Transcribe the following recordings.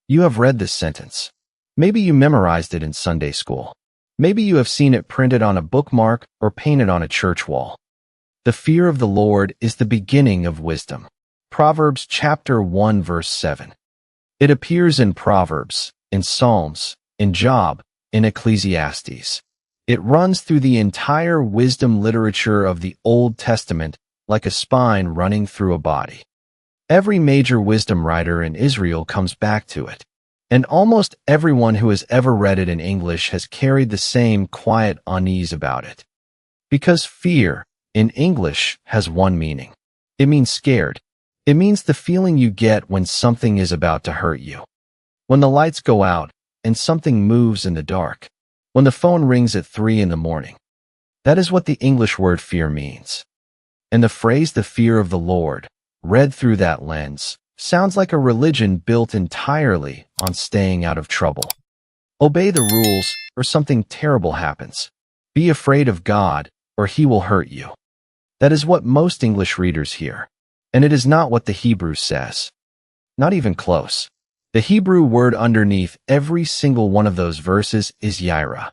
You have read this sentence. Maybe you memorized it in Sunday school. Maybe you have seen it printed on a bookmark or painted on a church wall. The fear of the Lord is the beginning of wisdom. Proverbs chapter 1 verse 7. It appears in Proverbs, in Psalms, in Job, in Ecclesiastes. It runs through the entire wisdom literature of the Old Testament like a spine running through a body. Every major wisdom writer in Israel comes back to it, and almost everyone who has ever read it in English has carried the same quiet unease about it. Because fear, in English, has one meaning. It means scared. It means the feeling you get when something is about to hurt you. When the lights go out and something moves in the dark. When the phone rings at 3 in the morning. That is what the English word fear means. And the phrase "the fear of the Lord," read through that lens, sounds like a religion built entirely on staying out of trouble. Obey the rules or something terrible happens. Be afraid of God or he will hurt you. That is what most English readers hear. And it is not what the Hebrew says. Not even close. The Hebrew word underneath every single one of those verses is yirah.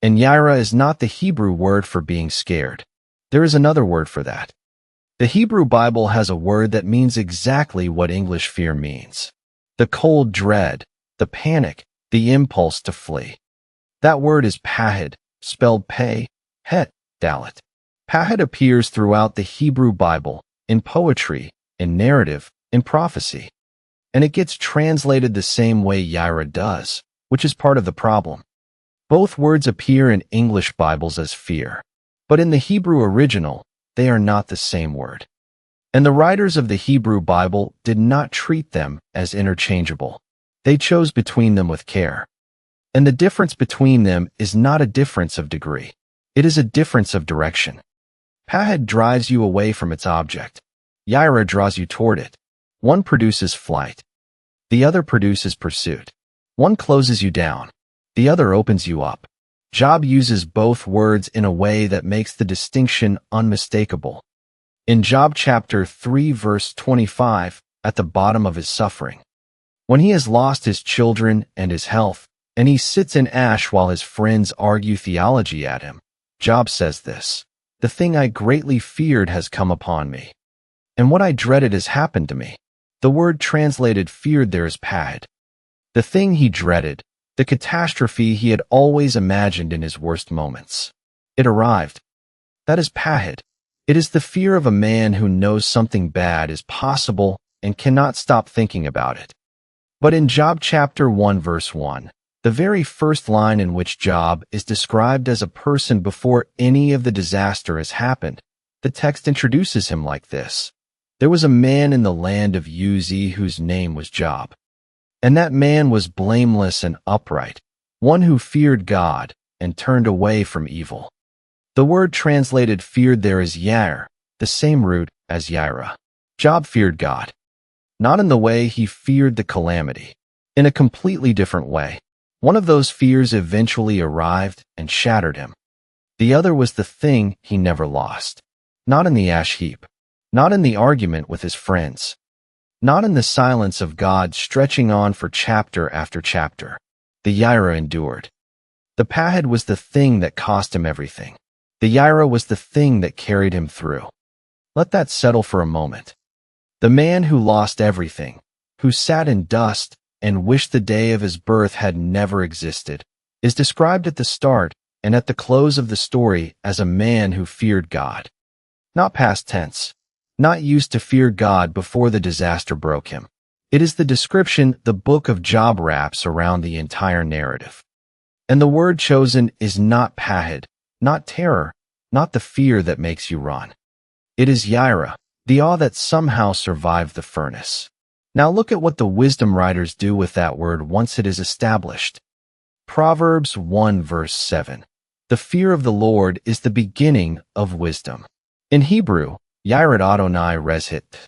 And yirah is not the Hebrew word for being scared. There is another word for that. The Hebrew Bible has a word that means exactly what English fear means. The cold dread, the panic, the impulse to flee. That word is pahad, spelled peh-het, dalet. Pahad appears throughout the Hebrew Bible, in poetry, in narrative, in prophecy. And it gets translated the same way yirah does, which is part of the problem. Both words appear in English Bibles as fear, but in the Hebrew original, they are not the same word. And the writers of the Hebrew Bible did not treat them as interchangeable. They chose between them with care. And the difference between them is not a difference of degree. It is a difference of direction. Pahad drives you away from its object. Yirah draws you toward it. One produces flight. The other produces pursuit. One closes you down. The other opens you up. Job uses both words in a way that makes the distinction unmistakable. In Job chapter 3 verse 25, at the bottom of his suffering, when he has lost his children and his health, and he sits in ash while his friends argue theology at him, Job says this, "The thing I greatly feared has come upon me, and what I dreaded has happened to me." The word translated feared there is pahad. The thing he dreaded, the catastrophe he had always imagined in his worst moments. It arrived. That is pahad. It is the fear of a man who knows something bad is possible and cannot stop thinking about it. But in Job chapter 1 verse 1, the very first line in which Job is described as a person before any of the disaster has happened, the text introduces him like this. There was a man in the land of Uz whose name was Job. And that man was blameless and upright, one who feared God and turned away from evil. The word translated feared there is yirah, the same root as yirah. Job feared God. Not in the way he feared the calamity. In a completely different way. One of those fears eventually arrived and shattered him. The other was the thing he never lost. Not in the ash heap. Not in the argument with his friends. Not in the silence of God stretching on for chapter after chapter. The yirah endured. The pahad was the thing that cost him everything. The yirah was the thing that carried him through. Let that settle for a moment. The man who lost everything, who sat in dust and wished the day of his birth had never existed, is described at the start and at the close of the story as a man who feared God. Not past tense. Not used to fear God before the disaster broke him. It is the description the book of Job wraps around the entire narrative. And the word chosen is not pahad, not terror, not the fear that makes you run. It is yirah, the awe that somehow survived the furnace. Now look at what the wisdom writers do with that word once it is established. Proverbs 1 verse 7. The fear of the Lord is the beginning of wisdom. In Hebrew, yirah Adonai reshit.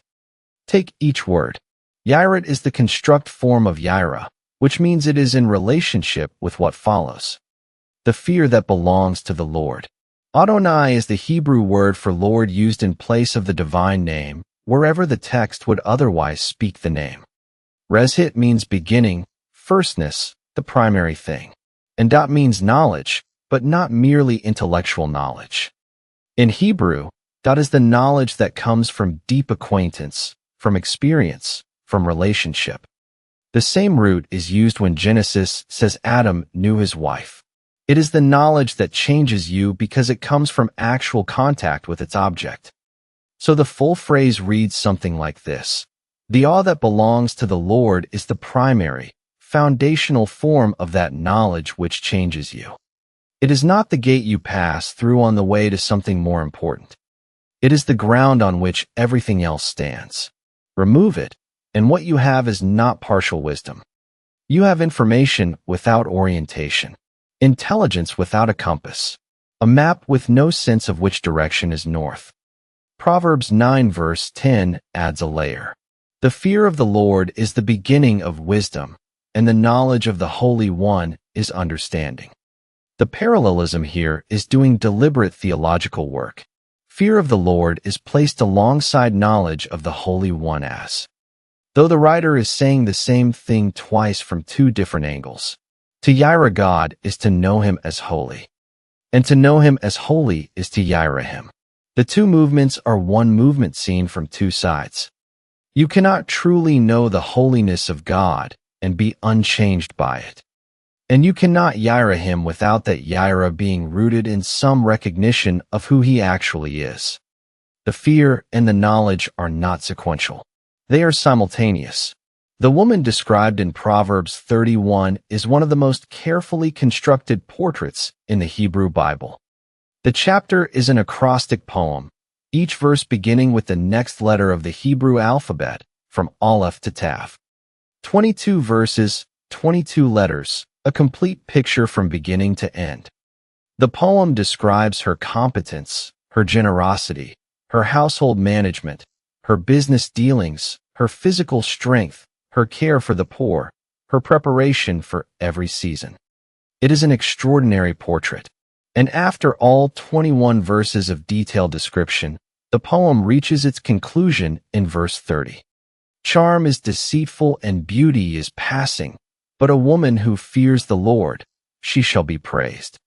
Take each word. Yirah is the construct form of yirah, which means it is in relationship with what follows. The fear that belongs to the Lord. Adonai is the Hebrew word for Lord used in place of the divine name, wherever the text would otherwise speak the name. Reshit means beginning, firstness, the primary thing. And dot means knowledge, but not merely intellectual knowledge. In Hebrew, dot is the knowledge that comes from deep acquaintance, from experience, from relationship. The same root is used when Genesis says Adam knew his wife. It is the knowledge that changes you because it comes from actual contact with its object. So the full phrase reads something like this. The awe that belongs to the Lord is the primary, foundational form of that knowledge which changes you. It is not the gate you pass through on the way to something more important. It is the ground on which everything else stands. Remove it, and what you have is not partial wisdom. You have information without orientation, intelligence without a compass, a map with no sense of which direction is north. Proverbs 9 verse 10 adds a layer. The fear of the Lord is the beginning of wisdom, and the knowledge of the Holy One is understanding. The parallelism here is doing deliberate theological work. Fear of the Lord is placed alongside knowledge of the Holy One as. Though the writer is saying the same thing twice from two different angles. To yirah God is to know Him as holy, and to know Him as holy is to yirah Him. The two movements are one movement seen from two sides. You cannot truly know the holiness of God and be unchanged by it. And you cannot yirah Him without that yirah being rooted in some recognition of who He actually is. The fear and the knowledge are not sequential. They are simultaneous. The woman described in Proverbs 31 is one of the most carefully constructed portraits in the Hebrew Bible. The chapter is an acrostic poem, each verse beginning with the next letter of the Hebrew alphabet, from Aleph to Tav. 22 verses, 22 letters, a complete picture from beginning to end. The poem describes her competence, her generosity, her household management, her business dealings, her physical strength, her care for the poor, her preparation for every season. It is an extraordinary portrait. And after all 21 verses of detailed description, the poem reaches its conclusion in verse 30. Charm is deceitful and beauty is passing, but a woman who fears the Lord, she shall be praised.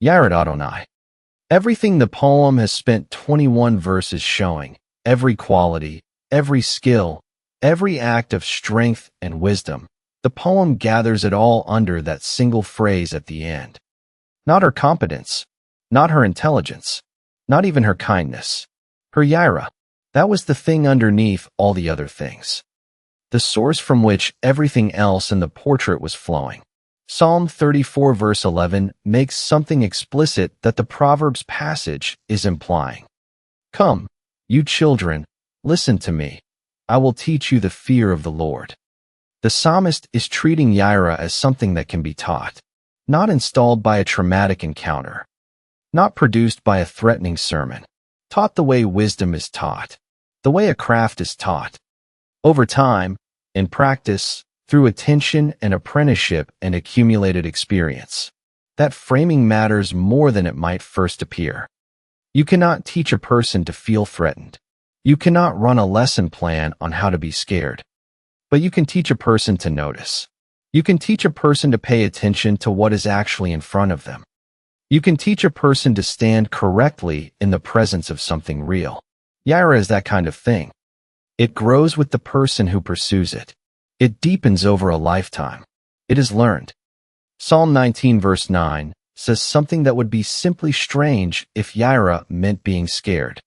Yirah Adonai. Everything the poem has spent 21 verses showing, every quality, every skill, every act of strength and wisdom, the poem gathers it all under that single phrase at the end. Not her competence, not her intelligence, not even her kindness. Her yirah, that was the thing underneath all the other things. The source from which everything else in the portrait was flowing. Psalm 34 verse 11 makes something explicit that the Proverbs passage is implying. Come, you children, listen to me. I will teach you the fear of the Lord. The psalmist is treating yirah as something that can be taught. Not installed by a traumatic encounter, not produced by a threatening sermon, taught the way wisdom is taught, the way a craft is taught. Over time, in practice, through attention and apprenticeship and accumulated experience. That framing matters more than it might first appear. You cannot teach a person to feel threatened. You cannot run a lesson plan on how to be scared. But you can teach a person to notice. You can teach a person to pay attention to what is actually in front of them. You can teach a person to stand correctly in the presence of something real. Yirah is that kind of thing. It grows with the person who pursues it. It deepens over a lifetime. It is learned. Psalm 19 verse 9 says something that would be simply strange if yirah meant being scared.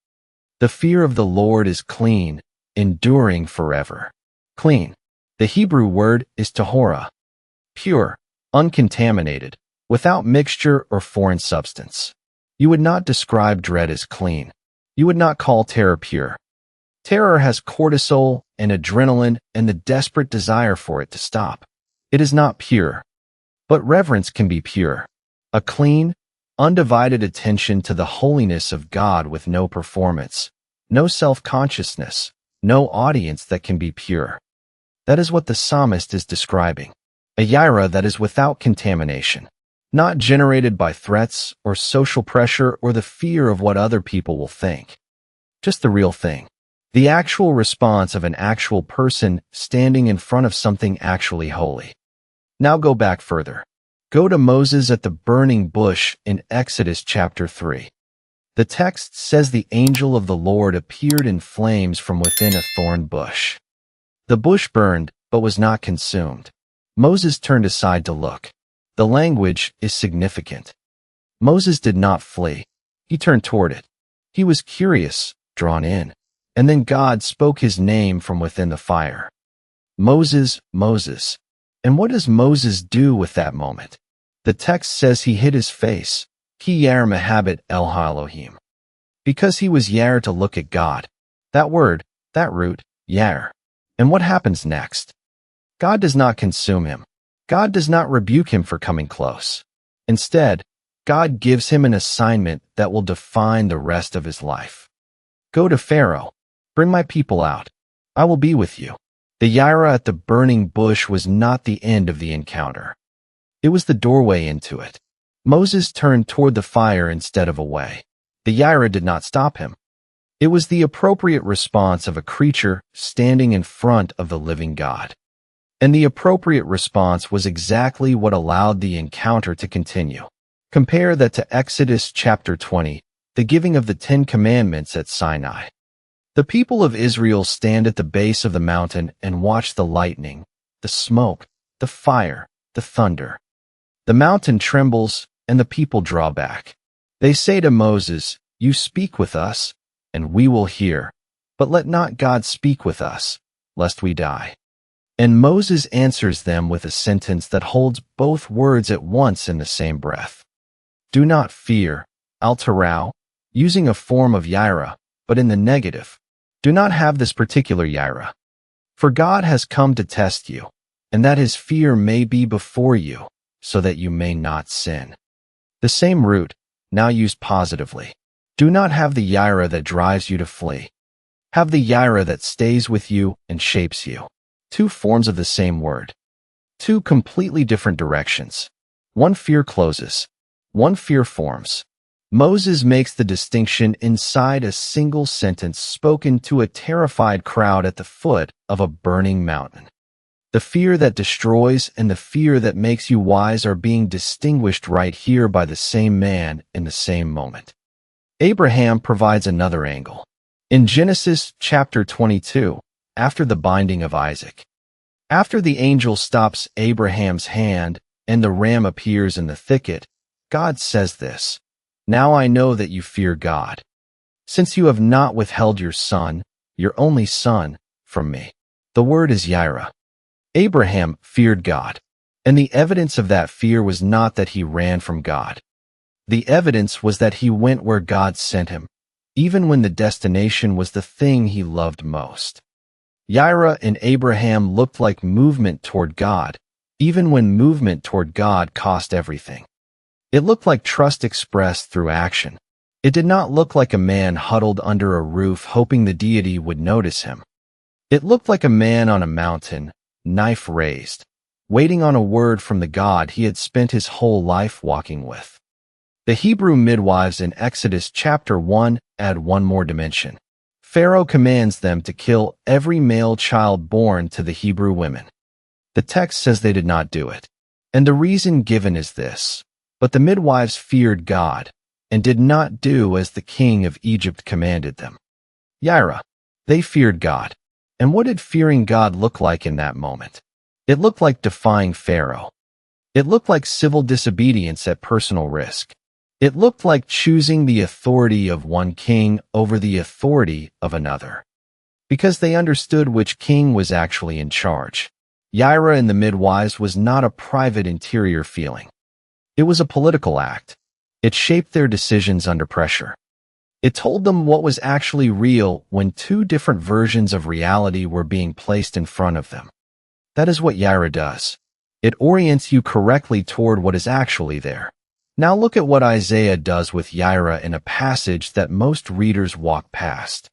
The fear of the Lord is clean, enduring forever. Clean. The Hebrew word is tahorah, pure, uncontaminated, without mixture or foreign substance. You would not describe dread as clean. You would not call terror pure. Terror has cortisol and adrenaline and the desperate desire for it to stop. It is not pure. But reverence can be pure. A clean, undivided attention to the holiness of God with no performance, no self-consciousness, no audience that can be pure. That is what the psalmist is describing. A yirah that is without contamination, not generated by threats or social pressure or the fear of what other people will think. Just the real thing. The actual response of an actual person standing in front of something actually holy. Now go back further. Go to Moses at the burning bush in Exodus chapter 3. The text says the angel of the Lord appeared in flames from within a thorn bush. The bush burned, but was not consumed. Moses turned aside to look. The language is significant. Moses did not flee. He turned toward it. He was curious, drawn in. And then God spoke his name from within the fire. Moses, Moses. And what does Moses do with that moment? The text says he hid his face. Ki yirah mehabit el ha-Elohim. Because he was yirah to look at God. That word, that root, yirah. And what happens next? God does not consume him. God does not rebuke him for coming close. Instead, God gives him an assignment that will define the rest of his life. Go to Pharaoh. Bring my people out. I will be with you. The yirah at the burning bush was not the end of the encounter. It was the doorway into it. Moses turned toward the fire instead of away. The yirah did not stop him. It was the appropriate response of a creature standing in front of the living God. And the appropriate response was exactly what allowed the encounter to continue. Compare that to Exodus chapter 20, the giving of the 10 Commandments at Sinai. The people of Israel stand at the base of the mountain and watch the lightning, the smoke, the fire, the thunder. The mountain trembles, and the people draw back. They say to Moses, "You speak with us, and we will hear, but let not God speak with us, lest we die." And Moses answers them with a sentence that holds both words at once in the same breath. Do not fear, al-tarau, using a form of yirah, but in the negative. Do not have this particular yirah. For God has come to test you, and that his fear may be before you, so that you may not sin. The same root, now used positively. Do not have the yirah that drives you to flee. Have the yirah that stays with you and shapes you. Two forms of the same word. Two completely different directions. One fear closes. One fear forms. Moses makes the distinction inside a single sentence spoken to a terrified crowd at the foot of a burning mountain. The fear that destroys and the fear that makes you wise are being distinguished right here by the same man in the same moment. Abraham provides another angle. In Genesis chapter 22, after the binding of Isaac, after the angel stops Abraham's hand and the ram appears in the thicket, God says this, "Now I know that you fear God, since you have not withheld your son, your only son, from me." The word is yirah. Abraham feared God, and the evidence of that fear was not that he ran from God. The evidence was that he went where God sent him, even when the destination was the thing he loved most. Yirah in Abraham looked like movement toward God, even when movement toward God cost everything. It looked like trust expressed through action. It did not look like a man huddled under a roof hoping the deity would notice him. It looked like a man on a mountain, knife raised, waiting on a word from the God he had spent his whole life walking with. The Hebrew midwives in Exodus chapter 1 add one more dimension. Pharaoh commands them to kill every male child born to the Hebrew women. The text says they did not do it. And the reason given is this: but the midwives feared God and did not do as the king of Egypt commanded them. Yirah. They feared God. And what did fearing God look like in that moment? It looked like defying Pharaoh. It looked like civil disobedience at personal risk. It looked like choosing the authority of one king over the authority of another. Because they understood which king was actually in charge. Yirah in the midwives was not a private interior feeling. It was a political act. It shaped their decisions under pressure. It told them what was actually real when two different versions of reality were being placed in front of them. That is what yirah does. It orients you correctly toward what is actually there. Now look at what Isaiah does with yirah in a passage that most readers walk past.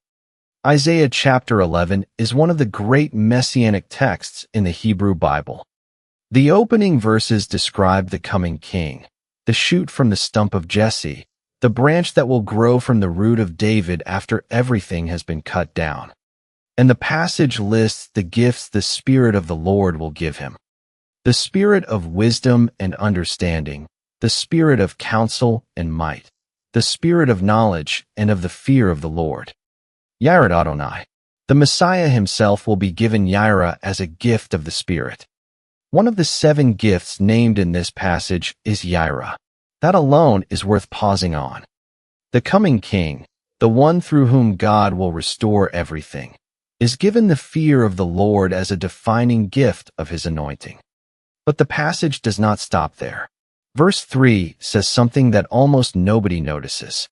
Isaiah chapter 11 is one of the great messianic texts in the Hebrew Bible. The opening verses describe the coming king, the shoot from the stump of Jesse, the branch that will grow from the root of David after everything has been cut down. And the passage lists the gifts the Spirit of the Lord will give him. the spirit of wisdom and understanding, the spirit of counsel and might, the spirit of knowledge and of the fear of the Lord. Yirah Adonai. The Messiah himself will be given yirah as a gift of the Spirit. One of the 7 gifts named in this passage is yirah. That alone is worth pausing on. The coming king, the one through whom God will restore everything, is given the fear of the Lord as a defining gift of his anointing. But the passage does not stop there. Verse 3 says something that almost nobody notices.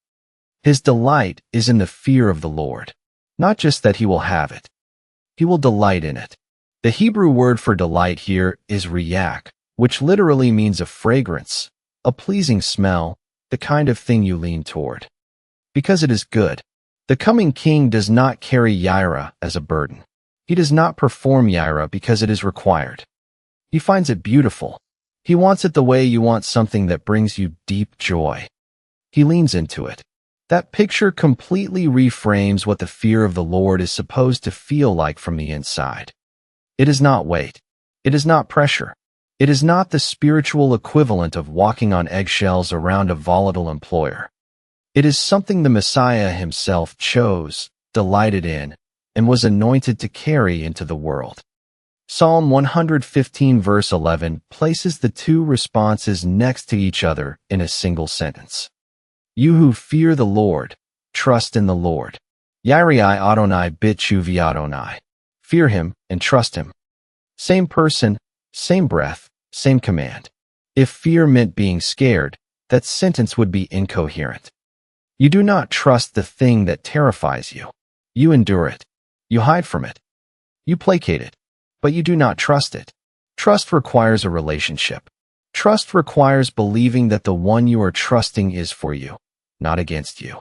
His delight is in the fear of the Lord. Not just that he will have it. He will delight in it. The Hebrew word for delight here is riyak, which literally means a fragrance, a pleasing smell, the kind of thing you lean toward. Because it is good. The coming king does not carry yirah as a burden. He does not perform yirah because it is required. He finds it beautiful. He wants it the way you want something that brings you deep joy. He leans into it. That picture completely reframes what the fear of the Lord is supposed to feel like from the inside. It is not weight. It is not pressure. It is not the spiritual equivalent of walking on eggshells around a volatile employer. It is something the Messiah himself chose, delighted in, and was anointed to carry into the world. Psalm 115 verse 11 places the 2 responses next to each other in a single sentence. You who fear the Lord, trust in the Lord. Yireh Adonai b'tshuvi Adonai. Fear him and trust him. Same person, same breath, same command. If fear meant being scared, that sentence would be incoherent. You do not trust the thing that terrifies you. You endure it. You hide from it. You placate it. But you do not trust it. Trust requires a relationship. Trust requires believing that the one you are trusting is for you, not against you.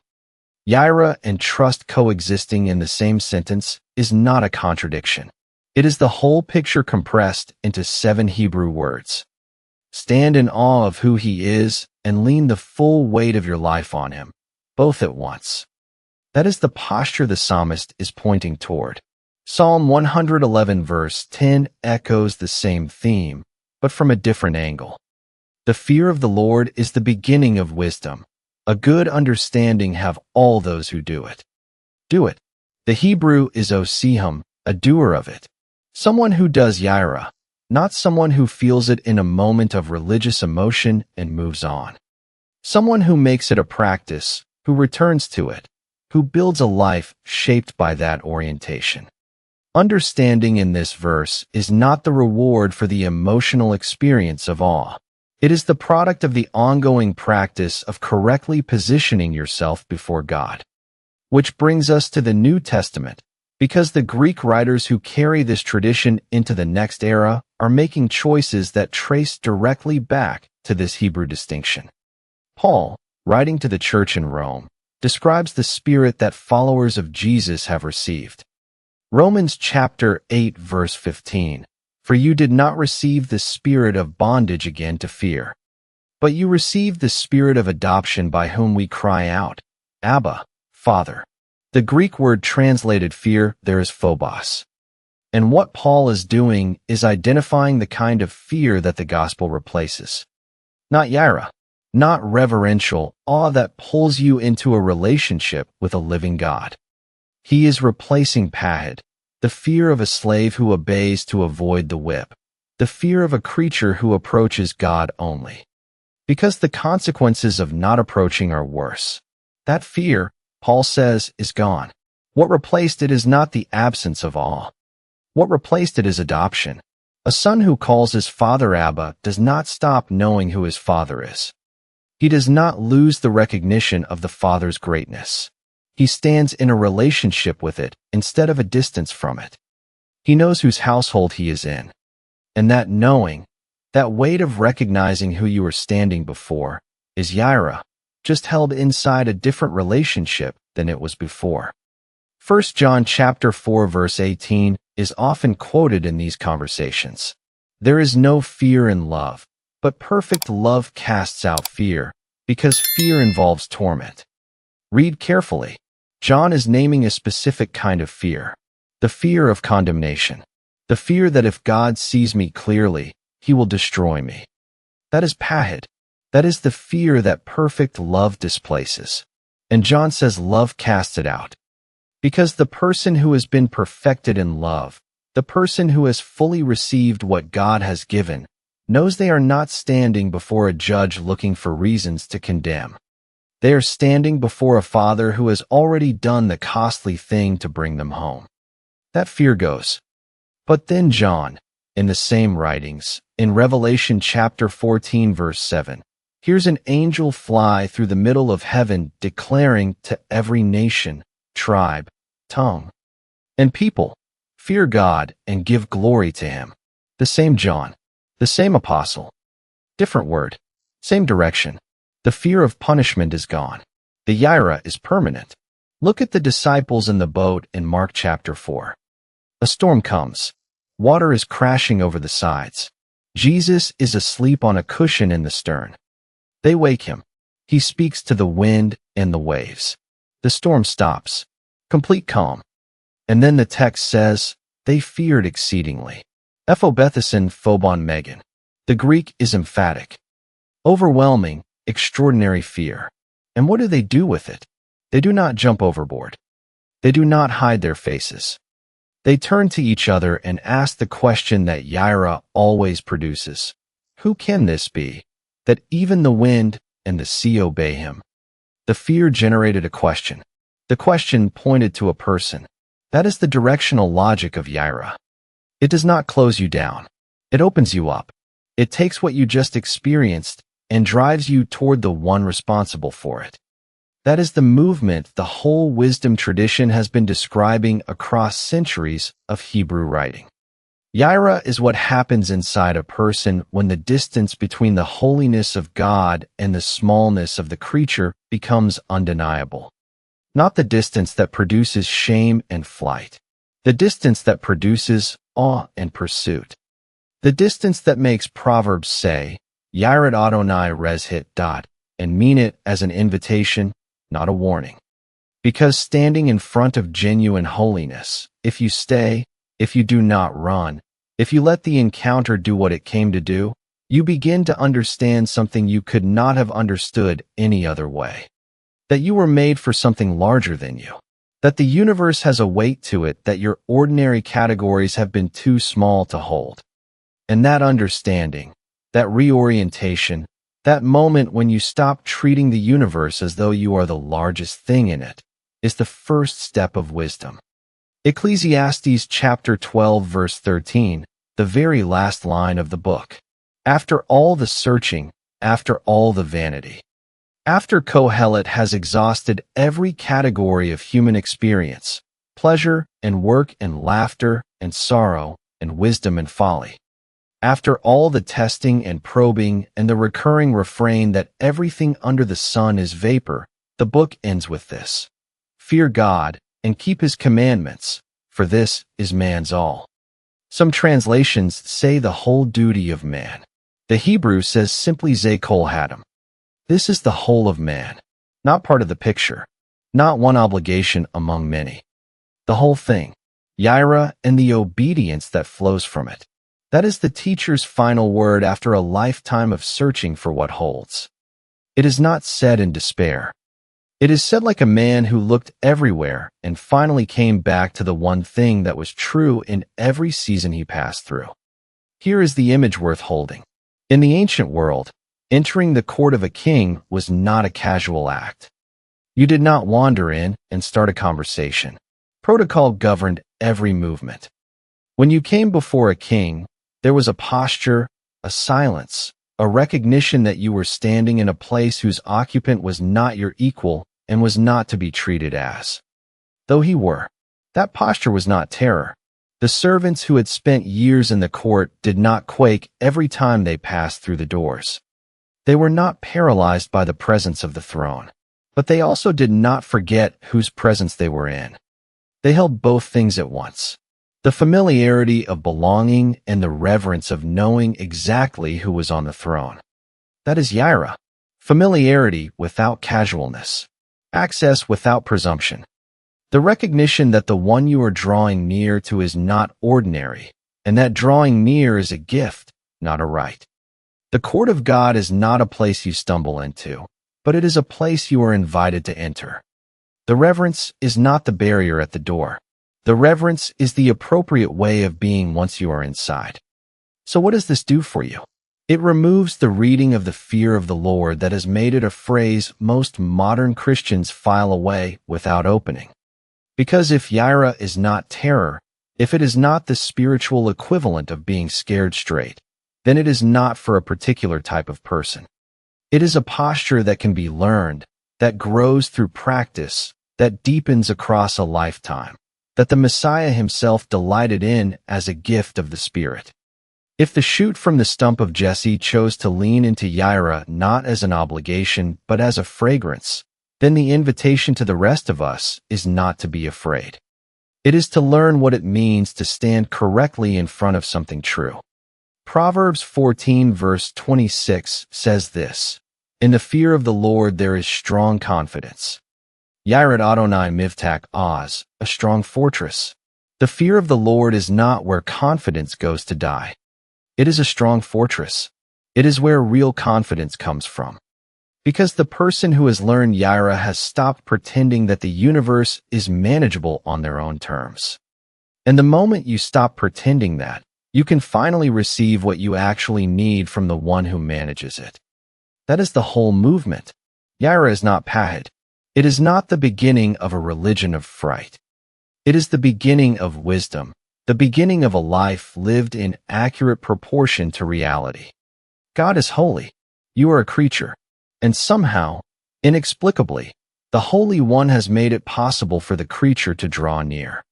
Yirah and trust coexisting in the same sentence is not a contradiction. It is the whole picture compressed into 7 Hebrew words. Stand in awe of who he is and lean the full weight of your life on him, both at once. That is the posture the psalmist is pointing toward. Psalm 111 verse 10 echoes the same theme, but from a different angle. The fear of the Lord is the beginning of wisdom. A good understanding have all those who do it. Do it. The Hebrew is osihim, a doer of it. Someone who does yirah, not someone who feels it in a moment of religious emotion and moves on. Someone who makes it a practice, who returns to it, who builds a life shaped by that orientation. Understanding in this verse is not the reward for the emotional experience of awe. It is the product of the ongoing practice of correctly positioning yourself before God. Which brings us to the New Testament, because the Greek writers who carry this tradition into the next era are making choices that trace directly back to this Hebrew distinction. Paul, writing to the church in Rome, describes the spirit that followers of Jesus have received. Romans chapter 8 verse 15. For you did not receive the spirit of bondage again to fear, but you received the spirit of adoption by whom we cry out, Abba, Father. The Greek word translated fear there is phobos. And what Paul is doing is identifying the kind of fear that the gospel replaces. Not yirah, not reverential awe that pulls you into a relationship with a living God. He is replacing pahad, the fear of a slave who obeys to avoid the whip, the fear of a creature who approaches God only. Because the consequences of not approaching are worse. That fear, Paul says, is gone. What replaced it is not the absence of awe. What replaced it is adoption. A son who calls his father Abba does not stop knowing who his father is. He does not lose the recognition of the father's greatness. He stands in a relationship with it instead of a distance from it. He knows whose household he is in. And that knowing, that weight of recognizing who you are standing before, is yirah, just held inside a different relationship than it was before. 1 John chapter 4 verse 18 is often quoted in these conversations. There is no fear in love, but perfect love casts out fear, because fear involves torment. Read carefully. John is naming a specific kind of fear, the fear of condemnation, the fear that if God sees me clearly, he will destroy me. That is pahad. That is the fear that perfect love displaces. And John says love casts it out. Because the person who has been perfected in love, the person who has fully received what God has given, knows they are not standing before a judge looking for reasons to condemn. They are standing before a Father who has already done the costly thing to bring them home. That fear goes. But then John, in the same writings, in Revelation chapter 14 verse 7, hears an angel fly through the middle of heaven declaring to every nation, tribe, tongue, and people, fear God and give glory to him. The same John, the same apostle, different word, same direction. The fear of punishment is gone. The yirah is permanent. Look at the disciples in the boat in Mark chapter 4. A storm comes. Water is crashing over the sides. Jesus is asleep on a cushion in the stern. They wake him. He speaks to the wind and the waves. The storm stops. Complete calm. And then the text says, they feared exceedingly. Ephobethison phobon megan. The Greek is emphatic. Overwhelming, extraordinary fear. And what do they do with it? They do not jump overboard. They do not hide their faces. They turn to each other and ask the question that yirah always produces. Who can this be, that even the wind and the sea obey him? The fear generated a question. The question pointed to a person. That is the directional logic of yirah. It does not close you down. It opens you up. It takes what you just experienced and drives you toward the one responsible for it. That is the movement the whole wisdom tradition has been describing across centuries of Hebrew writing. Yirah is what happens inside a person when the distance between the holiness of God and the smallness of the creature becomes undeniable. Not the distance that produces shame and flight. The distance that produces awe and pursuit. The distance that makes Proverbs say, Yirah Adonai reshit dot, and mean it as an invitation, not a warning. Because standing in front of genuine holiness, if you stay, if you do not run, if you let the encounter do what it came to do, you begin to understand something you could not have understood any other way. That you were made for something larger than you. That the universe has a weight to it that your ordinary categories have been too small to hold. And that understanding, that reorientation, that moment when you stop treating the universe as though you are the largest thing in it, is the first step of wisdom. Ecclesiastes chapter 12 verse 13, the very last line of the book. After all the searching, after all the vanity. After Kohelet has exhausted every category of human experience, pleasure and work and laughter and sorrow and wisdom and folly. After all the testing and probing and the recurring refrain that everything under the sun is vapor, the book ends with this. Fear God and keep his commandments, for this is man's all. Some translations say the whole duty of man. The Hebrew says simply ze kol hadam. This is the whole of man, not part of the picture, not one obligation among many. The whole thing, yirah and the obedience that flows from it. That is the teacher's final word after a lifetime of searching for what holds. It is not said in despair. It is said like a man who looked everywhere and finally came back to the one thing that was true in every season he passed through. Here is the image worth holding. In the ancient world, entering the court of a king was not a casual act. You did not wander in and start a conversation. Protocol governed every movement. When you came before a king, there was a posture, a silence, a recognition that you were standing in a place whose occupant was not your equal and was not to be treated as though he were. That posture was not terror. The servants who had spent years in the court did not quake every time they passed through the doors. They were not paralyzed by the presence of the throne, but they also did not forget whose presence they were in. They held both things at once. The familiarity of belonging and the reverence of knowing exactly who was on the throne. That is yirah. Familiarity without casualness. Access without presumption. The recognition that the one you are drawing near to is not ordinary, and that drawing near is a gift, not a right. The court of God is not a place you stumble into, but it is a place you are invited to enter. The reverence is not the barrier at the door. The reverence is the appropriate way of being once you are inside. So what does this do for you? It removes the reading of the fear of the Lord that has made it a phrase most modern Christians file away without opening. Because if yirah is not terror, if it is not the spiritual equivalent of being scared straight, then it is not for a particular type of person. It is a posture that can be learned, that grows through practice, that deepens across a lifetime, that the Messiah himself delighted in as a gift of the Spirit. If the shoot from the stump of Jesse chose to lean into yirah not as an obligation but as a fragrance, then the invitation to the rest of us is not to be afraid. It is to learn what it means to stand correctly in front of something true. Proverbs 14 verse 26 says this, "In the fear of the Lord there is strong confidence. Yirah Adonai mivtak Oz, a strong fortress." The fear of the Lord is not where confidence goes to die. It is a strong fortress. It is where real confidence comes from. Because the person who has learned yirah has stopped pretending that the universe is manageable on their own terms. And the moment you stop pretending that, you can finally receive what you actually need from the one who manages it. That is the whole movement. Yirah is not pahad. It is not the beginning of a religion of fright. It is the beginning of wisdom, the beginning of a life lived in accurate proportion to reality. God is holy. You are a creature. And somehow, inexplicably, the Holy One has made it possible for the creature to draw near.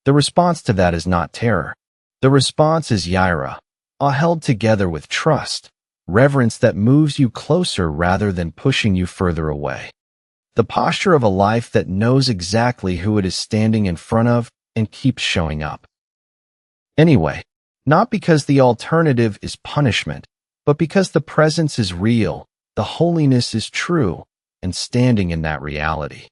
The response to that is not terror. The response is yirah, held together with trust, reverence that moves you closer rather than pushing you further away. The posture of a life that knows exactly who it is standing in front of and keeps showing up. Anyway, not because the alternative is punishment, but because the presence is real, the holiness is true, and standing in that reality,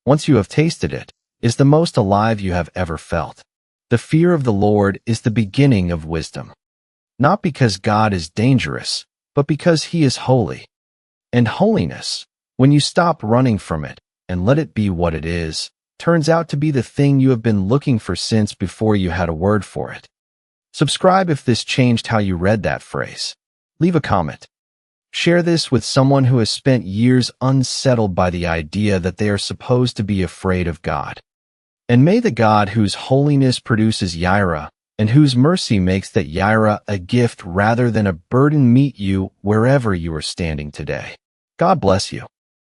once you have tasted it, is the most alive you have ever felt. The fear of the Lord is the beginning of wisdom. Not because God is dangerous, but because he is holy. And holiness, when you stop running from it and let it be what it is, turns out to be the thing you have been looking for since before you had a word for it. Subscribe if this changed how you read that phrase. Leave a comment. Share this with someone who has spent years unsettled by the idea that they are supposed to be afraid of God. And may the God whose holiness produces yirah and whose mercy makes that yirah a gift rather than a burden meet you wherever you are standing today. God bless you.